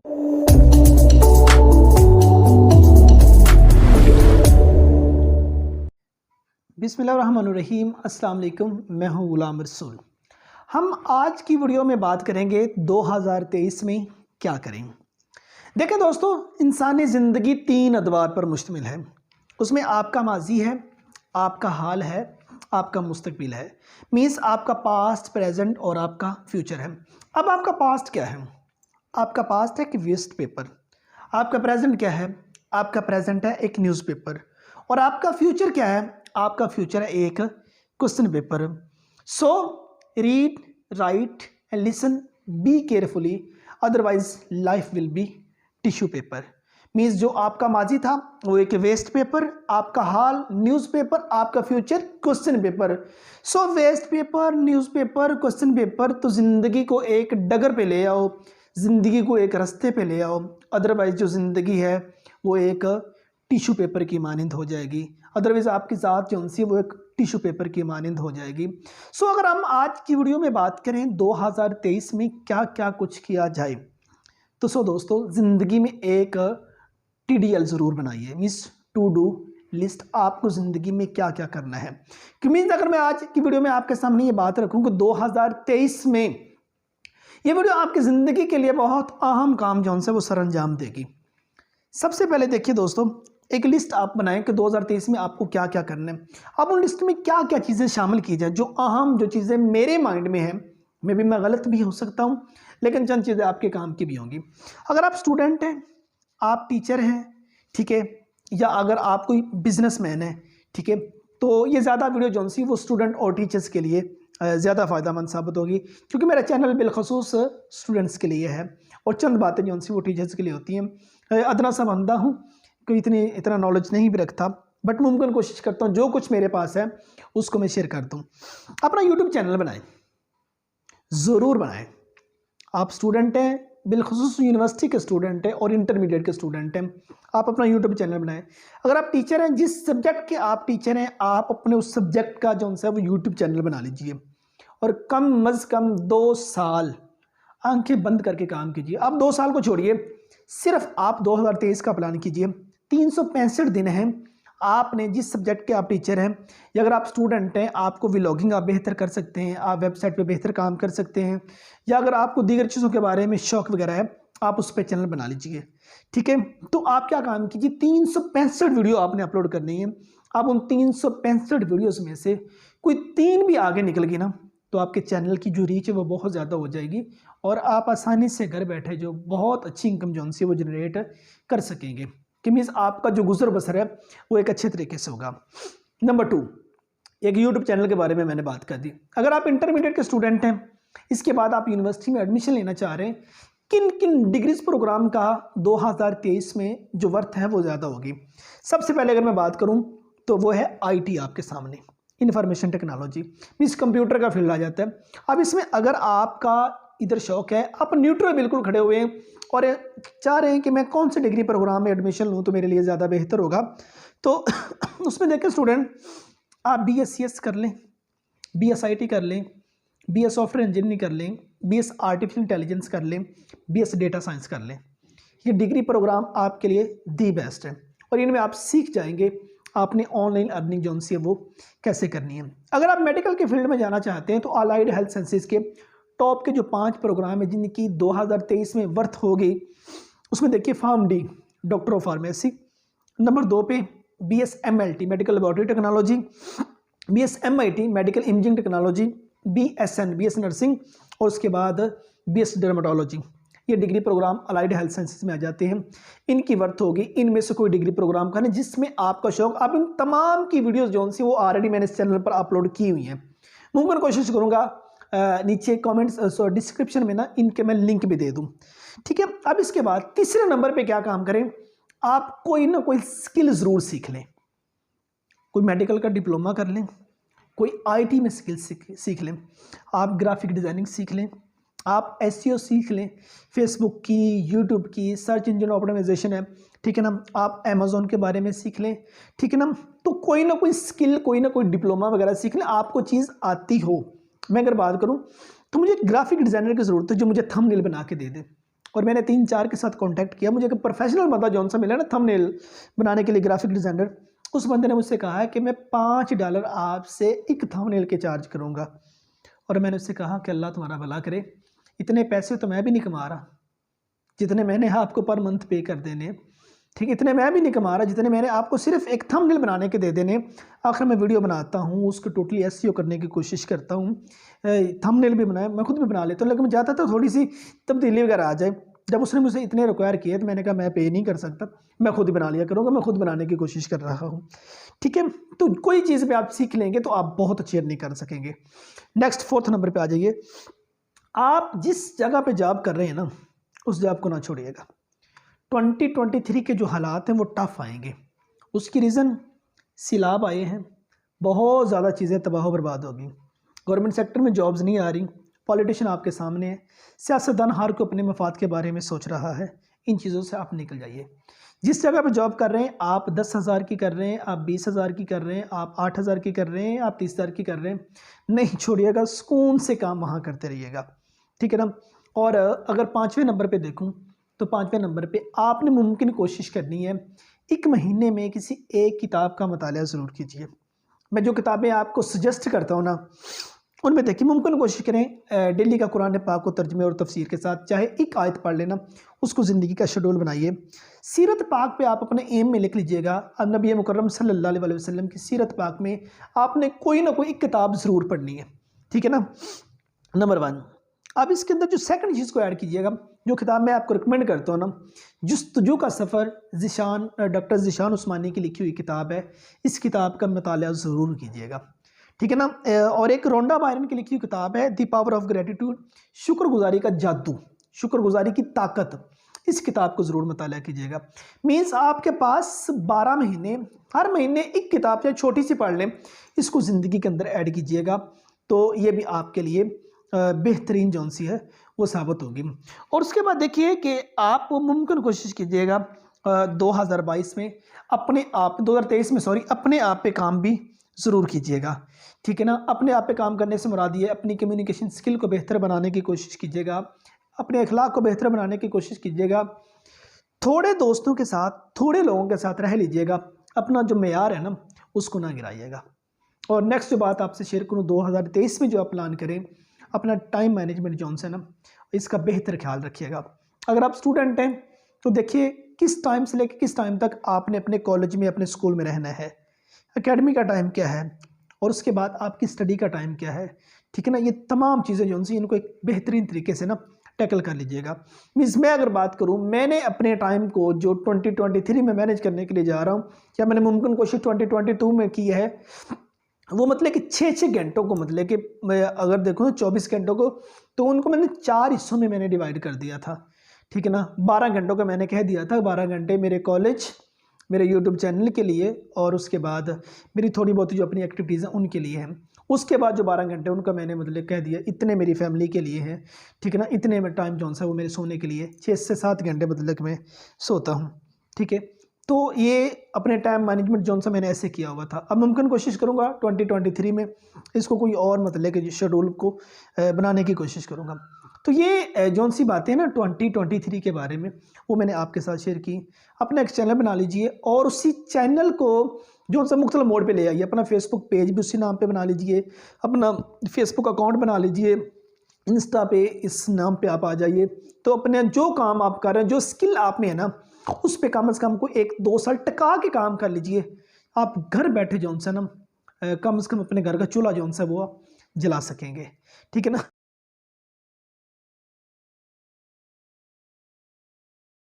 बिस्मिल्लाहिर्रहमानिर्रहीम, अस्सलाम वालेकुम। मैं हूं गुलाम रसूल। हम आज की वीडियो में बात करेंगे 2023 में क्या करें। देखें दोस्तों, इंसानी ज़िंदगी 3 अदवार पर मुश्तमिल है। उसमें आपका माजी है, आपका हाल है, आपका मुस्तकबिल है। मीन्स आपका पास्ट, प्रेजेंट और आपका फ्यूचर है। अब आपका पास्ट क्या है? आपका पास्ट है कि वेस्ट पेपर। आपका प्रेजेंट क्या है? आपका प्रेजेंट है एक न्यूज़पेपर। और आपका फ्यूचर क्या है? आपका फ्यूचर है एक question paper. So read, write and listen, be carefully, otherwise life will be tissue paper. Means जो आपका माजी था वो एक वेस्ट पेपर, आपका हाल न्यूज़पेपर, आपका future question paper. So waste paper, newspaper, question paper, तो ज़िंदगी को एक डगर पे ले आओ, ज़िंदगी को एक रास्ते पे ले आओ। अदरवाइज जो ज़िंदगी है वो एक टिश्यू पेपर की मानिंद हो जाएगी। अदरवाइज आपकी ज़ात जो सी वो एक टिश्यू पेपर की मानिंद हो जाएगी। सो अगर हम आज की वीडियो में बात करें 2023 में क्या क्या कुछ किया जाए, तो दोस्तों ज़िंदगी में एक TDL ज़रूर बनाइए। मीन्स टू डू लिस्ट, आपको ज़िंदगी में क्या क्या करना है। कि मीन्स अगर मैं आज की वीडियो में आपके सामने ये बात रखूँ कि 2023 में ये वीडियो आपकी ज़िंदगी के लिए बहुत अहम काम जो है वो सर अंजाम देगी। सबसे पहले देखिए दोस्तों, एक लिस्ट आप बनाएं कि 2023 में आपको क्या क्या करना है। अब उन लिस्ट में क्या क्या चीज़ें शामिल की जाए, जो अहम जो चीज़ें मेरे माइंड में हैं। मैं गलत भी हो सकता हूँ, लेकिन चंद चीज़ें आपके काम की भी होंगी। अगर आप स्टूडेंट हैं, आप टीचर हैं, ठीक है, या अगर आप कोई बिजनेसमैन है, ठीक है, तो ये ज़्यादा वीडियो जो सी वो स्टूडेंट और टीचर्स के लिए ज़्यादा फ़ायदेमंद साबित होगी, क्योंकि मेरा चैनल बिलखसूस स्टूडेंट्स के लिए है और चंद बातें जो सी वो टीचर्स के लिए होती हैं। अदना सा बंदा हूँ, कोई इतना नॉलेज नहीं भी रखता, बट मुमकिन कोशिश करता हूँ जो कुछ मेरे पास है उसको मैं शेयर कर दूँ। अपना यूट्यूब चैनल बनाएं, ज़रूर बनाएं। आप स्टूडेंट हैं, बिलखुसूस यूनिवर्सिटी के स्टूडेंट हैं और इंटरमीडिएट के स्टूडेंट हैं, आप अपना यूट्यूब चैनल बनाएं। अगर आप टीचर हैं, जिस सब्जेक्ट के आप टीचर हैं, आप अपने उस सब्जेक्ट का जो है वो यूट्यूब चैनल बना लीजिए और कम अज़ कम 2 साल आंखें बंद करके काम कीजिए। आप 2 साल को छोड़िए, सिर्फ आप 2023 का प्लान कीजिए। 365 दिन हैं, आपने जिस सब्जेक्ट के आप टीचर हैं या अगर आप स्टूडेंट हैं, आपको व्लॉगिंग आप बेहतर कर सकते हैं, आप वेबसाइट पे बेहतर काम कर सकते हैं, या अगर आपको दीगर चीज़ों के बारे में शौक वगैरह है, आप उस पर चैनल बना लीजिए। ठीक है, तो आप क्या काम कीजिए, 365 वीडियो आपने अपलोड करनी है। आप उन 365 वीडियोज़ में से कोई 3 भी आगे निकल गई ना, तो आपके चैनल की जो रीच है वो बहुत ज़्यादा हो जाएगी और आप आसानी से घर बैठे जो बहुत अच्छी इनकम जो है वो जनरेट कर सकेंगे। कि मीन्स आपका जो गुजर बसर है वो एक अच्छे तरीके से होगा। नंबर 2, एक यूट्यूब चैनल के बारे में मैंने बात कर दी। अगर आप इंटरमीडिएट के स्टूडेंट हैं, इसके बाद आप यूनिवर्सिटी में एडमिशन लेना चाह रहे हैं, किन किन डिग्रीज प्रोग्राम का 2023 में जो वर्थ है वो ज़्यादा होगी। सबसे पहले अगर मैं बात करूँ तो वो है IT, आपके सामने इंफॉर्मेशन टेक्नोलॉजी, मीन्स कंप्यूटर का फील्ड आ जाता है। अब इसमें अगर आपका इधर शौक है, आप न्यूट्रल बिल्कुल खड़े हुए हैं और चाह रहे हैं कि मैं कौन से डिग्री प्रोग्राम में एडमिशन लूँ तो मेरे लिए ज़्यादा बेहतर होगा, तो उसमें देखें स्टूडेंट, आप BSc कर लें, BSIT कर लें, BS सॉफ्टवेयर इंजीनियरिंग कर लें, BS आर्टिफिशियल इंटेलिजेंस कर लें, BS डेटा साइंस कर लें। ये डिग्री प्रोग्राम आपके लिए दी बेस्ट है और इनमें आप सीख जाएंगे आपने ऑनलाइन अर्निंग जो है वो कैसे करनी है। अगर आप मेडिकल के फील्ड में जाना चाहते हैं तो अलाइड हेल्थ साइंसेज के टॉप के जो 5 प्रोग्राम है जिनकी 2023 में वर्थ होगी, उसमें देखिए PharmD, doctor of pharmacy. Number 2 पे BS MLT, medical laboratory technology, BS MIT, medical imaging technology, BSN, BS nursing, और उसके बाद BS डर्मेटोलॉजी। ये degree programme allied health sciences में आ जाते हैं। इनकी वर्थ होगी इनमें से कोई डिग्री प्रोग्राम का नहीं जिसमें आपका शौक। अब इन तमाम की वीडियोस जो सी वो ऑलरेडी मैंने इस चैनल पर अपलोड की हुई हैं। मुमकिन कोशिश करूँगा नीचे कमेंट्स डिस्क्रिप्शन में ना इनके मैं लिंक भी दे दूँ। ठीक है, अब इसके बाद तीसरे नंबर पे क्या काम करें, आप कोई ना कोई स्किल ज़रूर सीख लें। कोई मेडिकल का डिप्लोमा कर लें, कोई IT में स्किल सीख लें, आप ग्राफिक डिज़ाइनिंग सीख लें, आप SEO सीख लें, फेसबुक की, यूट्यूब की, सर्च इंजन ऑप्टिमाइजेशन है, ठीक है ना, आप अमेज़ॉन के बारे में सीख लें, ठीक है ना। तो कोई ना कोई स्किल, कोई ना कोई डिप्लोमा वगैरह सीख लें, आपको चीज़ आती हो। मैं अगर बात करूं तो मुझे ग्राफिक डिज़ाइनर की ज़रूरत है जो मुझे थंबनेल बना के दे दे, और मैंने 3-4 के साथ कांटेक्ट किया। मुझे एक प्रोफेशनल बंदा जौन सा मिला ना थंबनेल बनाने के लिए, ग्राफिक डिज़ाइनर, उस बंदे ने मुझसे कहा है कि मैं $5 आपसे एक थंबनेल के चार्ज करूँगा। और मैंने उससे कहा कि अल्लाह तुम्हारा भला करे, इतने पैसे तो मैं भी नहीं कमा रहा जितने मैंने आपको पर मंथ पे कर देने, ठीक है, इतने मैं भी नहीं कमा रहा जितने मैंने आपको सिर्फ एक थंबनेल बनाने के दे देने। आखिर मैं वीडियो बनाता हूँ, उसको टोटली एसईओ करने की कोशिश करता हूँ, थंबनेल भी बनाया, मैं खुद भी बना लेता हूँ, लेकिन मैं चाहता था थोड़ी सी तब्दीली वगैरह आ जाए। जब उसने मुझे इतने रिक्वायर किए तो मैंने कहा मैं पे नहीं कर सकता, मैं खुद ही बना लिया करूँगा, मैं खुद बनाने की कोशिश कर रहा हूँ, ठीक है। तो कोई चीज़ पे आप सीख लेंगे तो आप बहुत अच्छी अर्निंग कर सकेंगे। नेक्स्ट 4th नंबर पे आ जाइए। आप जिस जगह पे जॉब कर रहे हैं ना, उस जॉब को ना छोड़िएगा। 2023 के जो हालात हैं वो टफ आएंगे। उसकी रीज़न सैलाब आए हैं, बहुत ज़्यादा चीज़ें तबाह बर्बाद होगी, गवर्नमेंट सेक्टर में जॉब्स नहीं आ रही, पॉलिटिशियन आपके सामने है, सियासतदान हर को अपने मफाद के बारे में सोच रहा है। इन चीज़ों से आप निकल जाइए। जिस जगह पे जॉब कर रहे हैं, आप 10,000 की कर रहे हैं, आप 20,000 की कर रहे हैं, आप 8,000 की कर रहे हैं, आप 30,000 की कर रहे हैं, नहीं छोड़िएगा, सुकून से काम वहाँ करते रहिएगा, ठीक है ना। और अगर 5वें नंबर पे देखूँ तो 5वें नंबर पे आपने मुमकिन कोशिश करनी है, एक महीने में किसी एक किताब का मतालिया ज़रूर कीजिए। मैं जो किताबें आपको सजेस्ट करता हूँ ना, उनमें देखिए, मुमकिन कोशिश करें डेली का कुरान पाक को तर्जमे और तफसीर के साथ चाहे एक आयत पढ़ लेना, उसको ज़िंदगी का शेड्यूल बनाइए। सीरत पाक पे आप अपने एम में लिख लीजिएगा, नबी मुकर्रम सल्लल्लाहु अलैहि वसल्लम की सीरत पाक में आपने कोई ना कोई एक किताब ज़रूर पढ़नी है, ठीक है ना, नंबर 1। अब इसके अंदर जो सेकंड चीज़ को ऐड कीजिएगा, जो किताब मैं आपको रिकमेंड करता हूँ ना, जुस्तजू का सफ़र, डॉक्टर ज़ीशान उस्मानी की लिखी हुई किताब है, इस किताब का मतालिया ज़रूर कीजिएगा, ठीक है ना। और एक रोंडा बायरन की लिखी हुई किताब है द पावर ऑफ ग्रेटिट्यूड, शुक्रगुजारी का जादू, शुक्रगुजारी की ताकत, इस किताब को ज़रूर मतालिया कीजिएगा। मीन्स आपके पास 12 महीने, हर महीने एक किताब चाहे छोटी सी पढ़ लें, इसको ज़िंदगी के अंदर ऐड कीजिएगा, तो ये भी आपके लिए बेहतरीन जौन सी है वो साबित होगी। और उसके बाद देखिए कि आप मुमकिन कोशिश कीजिएगा 2022 में अपने आप, 2023 में सॉरी, अपने आप पे काम भी ज़रूर कीजिएगा, ठीक है ना। अपने आप पे काम करने से मुराद ये अपनी कम्युनिकेशन स्किल को बेहतर बनाने की कोशिश कीजिएगा, अपने अखलाक को बेहतर बनाने की कोशिश कीजिएगा, थोड़े दोस्तों के साथ, थोड़े लोगों के साथ रह लीजिएगा, अपना जो मेयार है ना उसको ना गिराइएगा। और नेक्स्ट जो बात आपसे शेयर करूँ, 2023 में जो आप प्लान करें, अपना टाइम मैनेजमेंट जौन सा ना, इसका बेहतर ख्याल रखिएगा। अगर आप स्टूडेंट हैं तो देखिए किस टाइम से लेकर किस टाइम तक आपने अपने कॉलेज में, अपने स्कूल में रहना है, एकेडमी का टाइम क्या है, और उसके बाद आपकी स्टडी का टाइम क्या है, ठीक है ना। ये तमाम चीज़ें जो सी इनको एक बेहतरीन तरीके से ना टैकल कर लीजिएगा। मीन्स मैं अगर बात करूँ, मैंने अपने टाइम को जो 2023 में मैनेज करने के लिए जा रहा हूँ, या मैंने मुमकिन कोशिश 2022 में की है, वो मतलब कि 6-6 घंटों को, मतलब कि मैं अगर देखूँ 24 घंटों को, तो उनको मैंने 4 हिस्सों में मैंने डिवाइड कर दिया था, ठीक है ना। 12 घंटों का मैंने कह दिया था, 12 घंटे मेरे कॉलेज, मेरे यूट्यूब चैनल के लिए, और उसके बाद मेरी थोड़ी बहुत जो अपनी एक्टिविटीज़ हैं उनके लिए हैं। उसके बाद जो 12 घंटे उनका मैंने मतलब कह दिया इतने मेरी फैमिली के लिए हैं, ठीक है ना। इतने में टाइम जौन सा वो मेरे सोने के लिए 6 से 7 घंटे मतलब मैं सोता हूँ, ठीक है। तो ये अपने टाइम मैनेजमेंट जौन सा मैंने ऐसे किया हुआ था। अब मुमकिन कोशिश करूँगा 2023 में इसको कोई और मतलब कि शेड्यूल को बनाने की कोशिश करूँगा। तो ये जौन सी बातें ना 2023 के बारे में, वो मैंने आपके साथ शेयर की। अपना एक चैनल बना लीजिए, और उसी चैनल को जो सा मुख्तलिफ मोड पे ले आइए। अपना फेसबुक पेज भी उसी नाम पे बना लीजिए, अपना फेसबुक अकाउंट बना लीजिए, इंस्टा पे इस नाम पे आप आ जाइए। तो अपने जो काम आप कर रहे हैं, जो स्किल आप में है ना, उस पे कम से कम को 1-2 साल टिका के काम कर लीजिए। आप घर बैठे जौन सा ना कम से कम अपने घर का चूल्हा जौन सा वो जला सकेंगे, ठीक है ना।